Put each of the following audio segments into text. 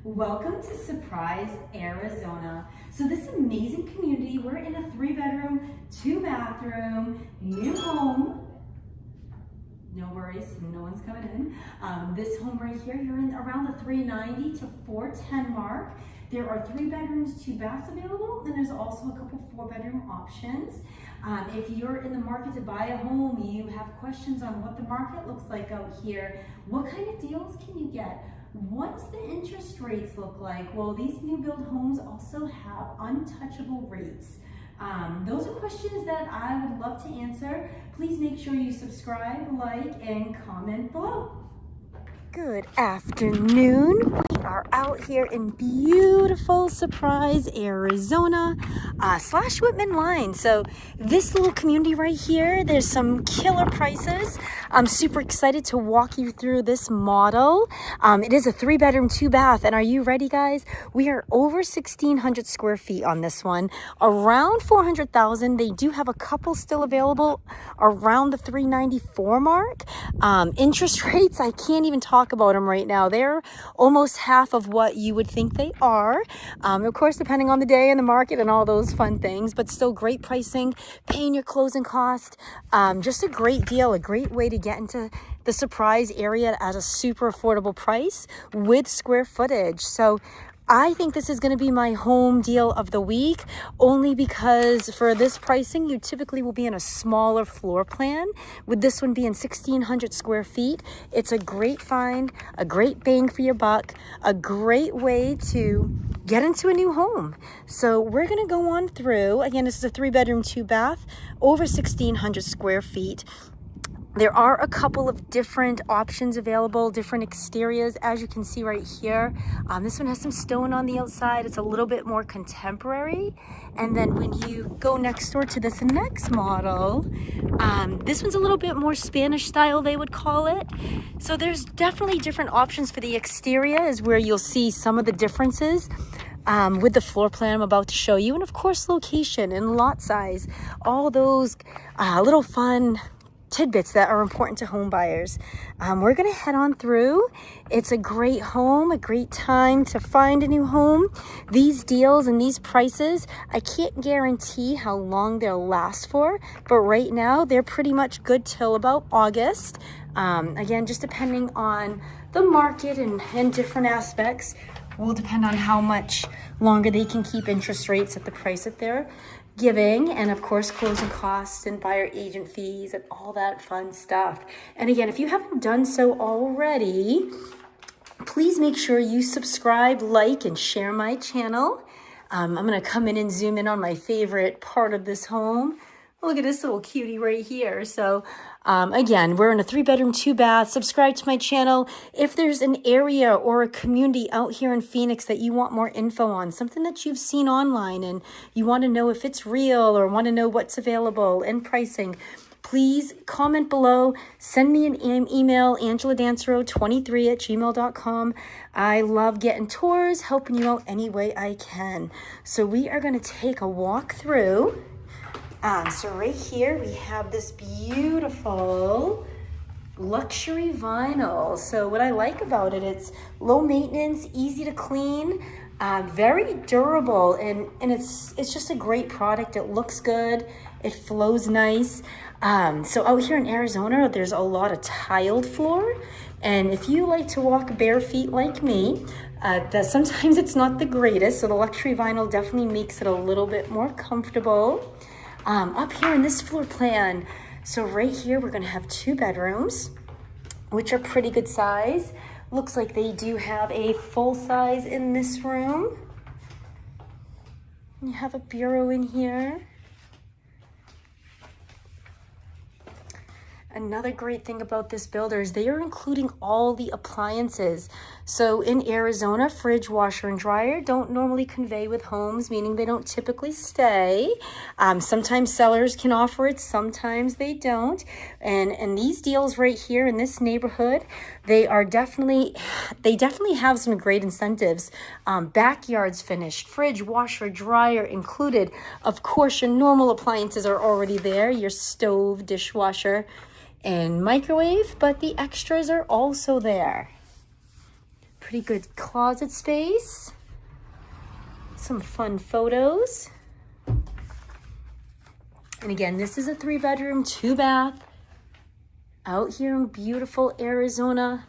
Welcome to Surprise, Arizona. So this amazing community, we're in a 3-bedroom, 2-bathroom, new home. No worries, no one's coming in. This home right here, you're in around the 390 to 410 mark. There are 3 bedrooms, 2 baths available, and there's also a couple 4-bedroom options. If you're in the market to buy a home, you have questions on what the market looks like out here, what kind of deals can you get? What's the interest rates look like? Well, these new build homes also have untouchable rates. Those are questions that I would love to answer. Please make sure you subscribe, like, and comment below. Good afternoon. We are out here in beautiful Surprise, Arizona, slash Wittmann line. So this little community right here, there's some killer prices. I'm super excited to walk you through this model. It is a 3-bedroom, 2-bath. And are you ready, guys? We are over 1,600 square feet on this one, around 400,000. They do have a couple still available around the 394 mark. Interest rates, I can't even talk about them right now. They're almost half of what you would think they are. Of course, depending on the day and the market and all those fun things, but still great pricing, paying your closing cost. Just a great deal, a great way to get into the Surprise area at a super affordable price with square footage. So I think this is going to be my home deal of the week, only because for this pricing, you typically will be in a smaller floor plan. With this one being 1,600 square feet, it's a great find, a great bang for your buck, a great way to get into a new home. So we're going to go on through. Again, this is a 3-bedroom, 2-bath, over 1,600 square feet. There are a couple of different options available, different exteriors, as you can see right here. This one has some stone on the outside. It's a little bit more contemporary. And then when you go next door to this next model, this one's a little bit more Spanish style, they would call it. So there's definitely different options for the exterior, is where you'll see some of the differences. With the floor plan I'm about to show you, and of course location and lot size, all those little fun tidbits that are important to home buyers. We're gonna head on through. It's a great home, a great time to find a new home. These deals and these prices, I can't guarantee how long they'll last for, but right now they're pretty much good till about August. Again, just depending on the market and different aspects, will depend on how much longer they can keep interest rates at the price that they're giving, and of course closing costs and buyer agent fees and all that fun stuff. And again, if you haven't done so already, please make sure you subscribe, like, and share my channel. I'm gonna come in and zoom in on my favorite part of this home. Look at this little cutie right here. So again, we're in a 3-bedroom, 2-bath. Subscribe to my channel. If there's an area or a community out here in Phoenix that you want more info on, something that you've seen online and you want to know if it's real or want to know what's available and pricing, please comment below. Send me an email, angeladansereau23@gmail.com. I love getting tours, helping you out any way I can. So we are going to take a walk through. So right here we have this beautiful luxury vinyl. So what I like about it, it's low maintenance, easy to clean, very durable, and it's just a great product. It looks good, it flows nice. So out here in Arizona, there's a lot of tiled floor, and if you like to walk bare feet like me, that sometimes it's not the greatest. So the luxury vinyl definitely makes it a little bit more comfortable. Up here in this floor plan, so right here we're going to have 2 bedrooms, which are pretty good size. Looks like they do have a full size in this room. You have a bureau in here. Another great thing about this builder is they are including all the appliances. So in Arizona, fridge, washer, and dryer don't normally convey with homes, meaning they don't typically stay. Sometimes sellers can offer it, sometimes they don't. And these deals right here in this neighborhood, they definitely have some great incentives. Backyards finished, fridge, washer, dryer included. Of course, your normal appliances are already there, your stove, dishwasher, and microwave, but the extras are also there. Pretty good closet space. Some fun photos. And again, this is a 3-bedroom, 2-bath out here in beautiful Arizona.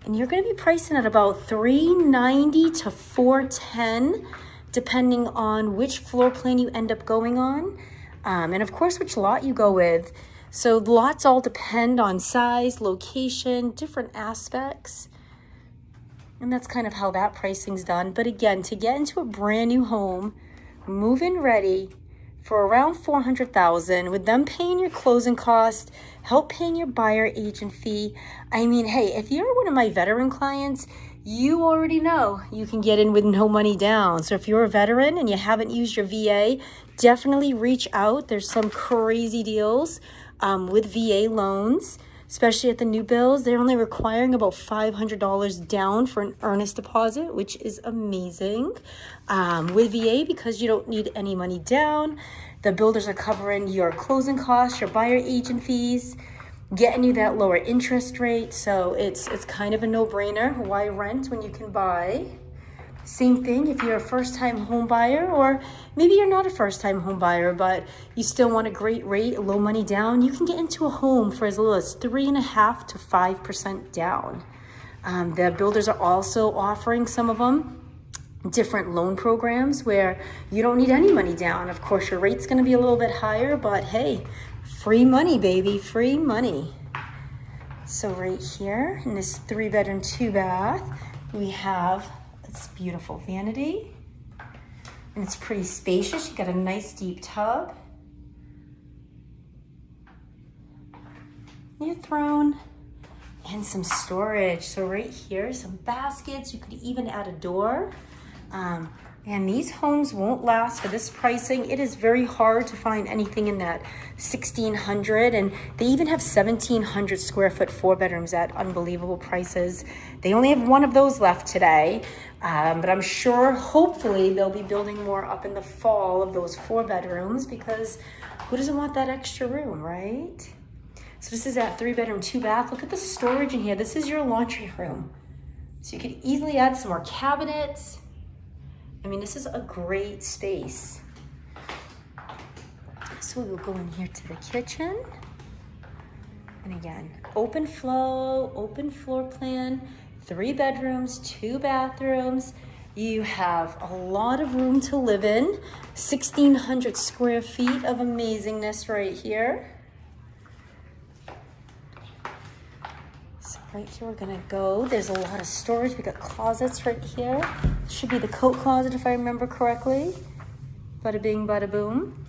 And you're going to be pricing at about $390 to $410, depending on which floor plan you end up going on. And of course, which lot you go with. So lots all depend on size, location, different aspects. And that's kind of how that pricing's done. But again, to get into a brand new home, move-in ready for around $400,000, with them paying your closing cost, help paying your buyer agent fee. I mean, hey, if you're one of my veteran clients, you already know you can get in with no money down. So if you're a veteran and you haven't used your VA, definitely reach out. There's some crazy deals with VA loans, especially at the new builds. They're only requiring about $500 down for an earnest deposit, which is amazing. With VA, because you don't need any money down, the builders are covering your closing costs, your buyer agent fees, getting you that lower interest rate. So it's kind of a no-brainer. Why rent when you can buy? Same thing if you're a first-time home buyer, or maybe you're not a first-time home buyer, but you still want a great rate, low money down. You can get into a home for as little as 3.5% to 5% down. The builders are also offering, some of them, different loan programs where you don't need any money down. Of course, your rate's going to be a little bit higher, but hey, free money, baby, free money. So right here in this 3-bedroom, 2-bath, we have this beautiful vanity, and it's pretty spacious. You got a nice deep tub, your throne, and some storage. So right here, some baskets. You could even add a door. And these homes won't last for this pricing. It is very hard to find anything in that 1,600, and they even have 1,700 square foot 4-bedrooms at unbelievable prices. They only have one of those left today, but I'm sure, hopefully, they'll be building more up in the fall of those 4-bedrooms, because who doesn't want that extra room, right? So this is that 3-bedroom, 2-bath. Look at the storage in here. This is your laundry room. So you could easily add some more cabinets. I mean, this is a great space. So we'll go in here to the kitchen. And again, open flow, open floor plan, 3 bedrooms, 2 bathrooms. You have a lot of room to live in. 1,600 square feet of amazingness right here. So right here, we're gonna go. There's a lot of storage. We got closets right here. Should be the coat closet if I remember correctly. Bada bing, bada boom.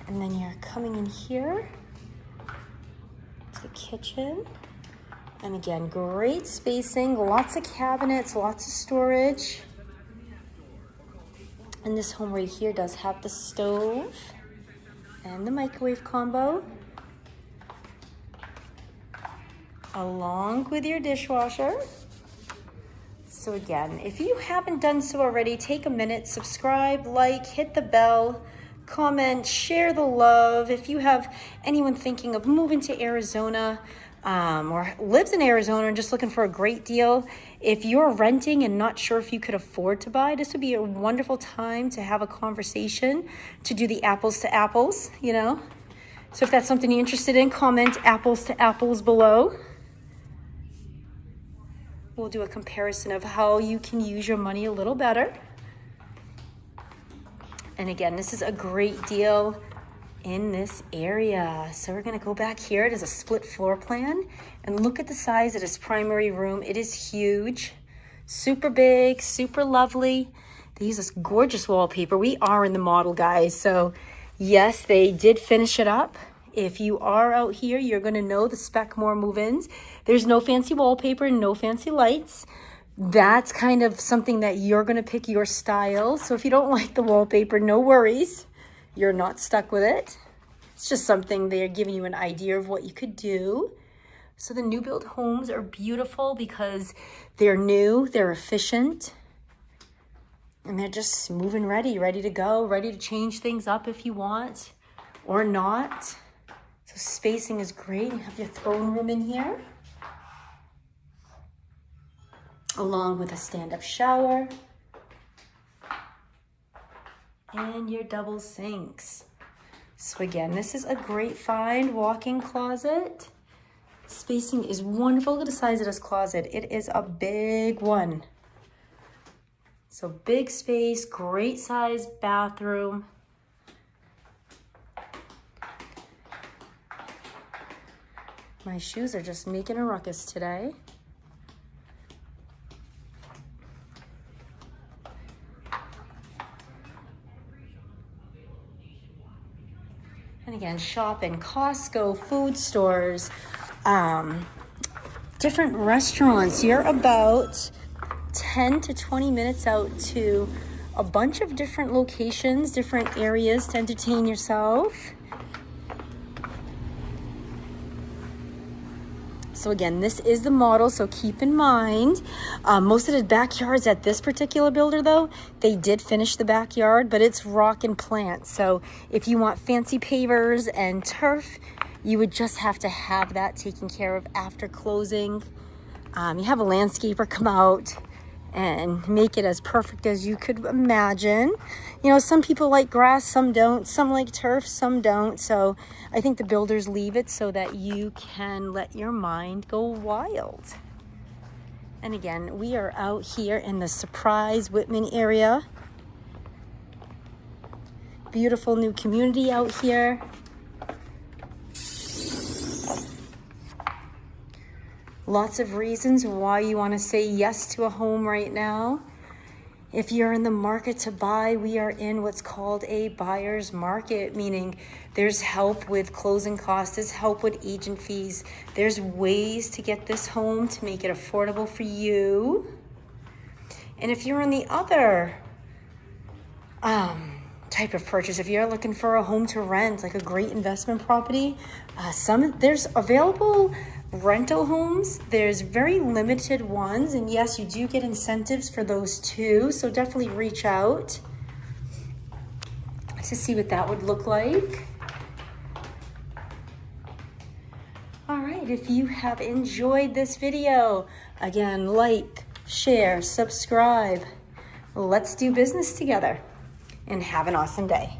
And then you're coming in here to the kitchen. And again, great spacing, lots of cabinets, lots of storage. And this home right here does have the stove and the microwave combo, along with your dishwasher. So again, if you haven't done so already, take a minute, subscribe, like, hit the bell, comment, share the love. If you have anyone thinking of moving to Arizona or lives in Arizona and just looking for a great deal, if you're renting and not sure if you could afford to buy, this would be a wonderful time to have a conversation, to do the apples to apples, you know? So if that's something you're interested in, comment apples to apples below. We'll do a comparison of how you can use your money a little better. And again, this is a great deal in this area. So we're gonna go back here. It is a split floor plan. And look at the size of this primary room. It is huge, super big, super lovely. They use this gorgeous wallpaper. We are in the model, guys. So yes, they did finish it up. If you are out here, you're gonna know the Spec More move-ins. There's no fancy wallpaper, no fancy lights. That's kind of something that you're gonna pick your style. So if you don't like the wallpaper, no worries. You're not stuck with it. It's just something they're giving you an idea of what you could do. So the new build homes are beautiful because they're new, they're efficient, and they're just moving ready to go, ready to change things up if you want or not. So spacing is great. You have your throne room in here. along with a stand-up shower and your double sinks. So again, this is a great find, walk-in closet. Spacing is wonderful. Look at the size of this closet. It is a big one. So big space, great size bathroom. My shoes are just making a ruckus today. And again, shop in Costco, food stores, different restaurants. You're about 10 to 20 minutes out to a bunch of different locations, different areas to entertain yourself. So again, this is the model, so keep in mind, most of the backyards at this particular builder though, they did finish the backyard, but it's rock and plant. So if you want fancy pavers and turf, you would just have to have that taken care of after closing. You have a landscaper come out and make it as perfect as you could imagine. You know, some people like grass, some don't. Some like turf, some don't. So I think the builders leave it so that you can let your mind go wild. And again, we are out here in the Surprise Wittmann area. Beautiful new community out here. Lots of reasons why you want to say yes to a home right now. If you're in the market to buy, we are in what's called a buyer's market, meaning there's help with closing costs, there's help with agent fees. There's ways to get this home to make it affordable for you. And if you're on the other type of purchase, if you're looking for a home to rent, like a great investment property, there's available rental homes. There's very limited ones, and yes, you do get incentives for those too, so definitely reach out to see what that would look like. All right, if you have enjoyed this video, again, like, share, subscribe. Let's do business together, and have an awesome day.